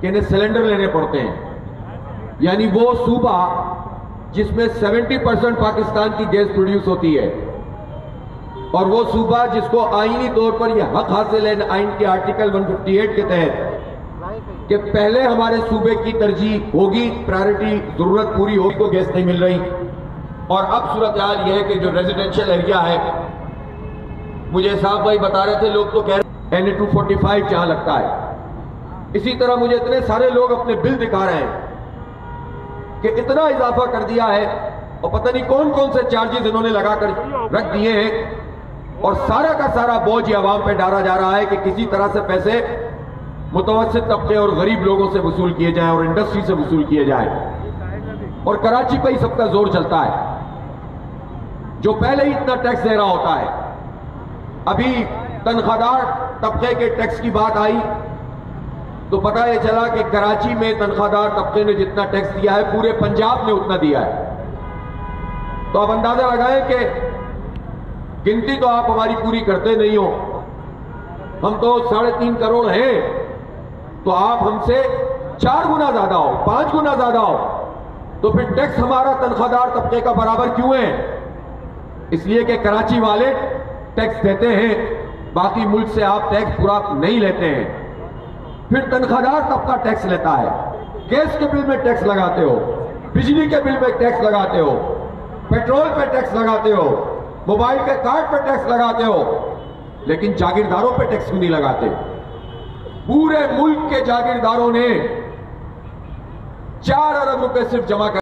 कि इन्हें सिलेंडर लेने पड़ते हैं। यानी वो सूबा जिसमें 70% पाकिस्तान की गैस प्रोड्यूस होती है, और वो सूबा जिसको आईनी तौर पर यह हक हासिल है आइन के आर्टिकल 158 के तहत कि पहले हमारे सूबे की तरजीह होगी, प्रायोरिटी, जरूरत पूरी होगी तो गैस नहीं मिल रही। और अब सूरत हाल यह है कि जो रेजिडेंशियल एरिया है, मुझे साहब भाई बता रहे थे, लोग तो कह रहे हैं NA-245 जहां लगता है। इसी तरह मुझे इतने सारे लोग अपने बिल दिखा रहे हैं कि इतना इजाफा कर दिया है और पता नहीं कौन कौन से चार्जेस इन्होंने लगाकर रख दिए हैं, और सारा का सारा बोझ अवाम पे डाला जा रहा है कि किसी तरह से पैसे मुतवस्सित तबके और गरीब लोगों से वसूल किए जाएं और इंडस्ट्री से वसूल किए जाएं। और कराची पे ही सबका जोर चलता है, जो पहले ही इतना टैक्स दे रहा होता है। अभी तनख्वाहदार तबके के टैक्स की बात आई तो पता यह चला कि कराची में तनख्वाहदार तबके ने जितना टैक्स दिया है, पूरे पंजाब ने उतना दिया है। तो आप अंदाजा लगाएं कि गिनती तो आप हमारी पूरी करते नहीं हो, हम तो 3.5 करोड़ हैं, तो आप हमसे 4 गुना ज्यादा हो, 5 गुना ज्यादा हो, तो फिर टैक्स हमारा तनख्वाहदार तबके का बराबर क्यों है? इसलिए कि कराची वाले टैक्स देते हैं, बाकी मुल्क से आप टैक्स पूरा नहीं लेते हैं। फिर तनख्वाहदार तबका टैक्स लेता है, गैस के बिल में टैक्स लगाते हो, बिजली के बिल में टैक्स लगाते हो, पेट्रोल पे टैक्स लगाते हो, मोबाइल के कार्ड पे टैक्स लगाते हो, लेकिन जागीरदारों पे टैक्स क्यों नहीं लगाते? पूरे मुल्क के जागीरदारों ने 4 अरब रुपए सिर्फ जमा कर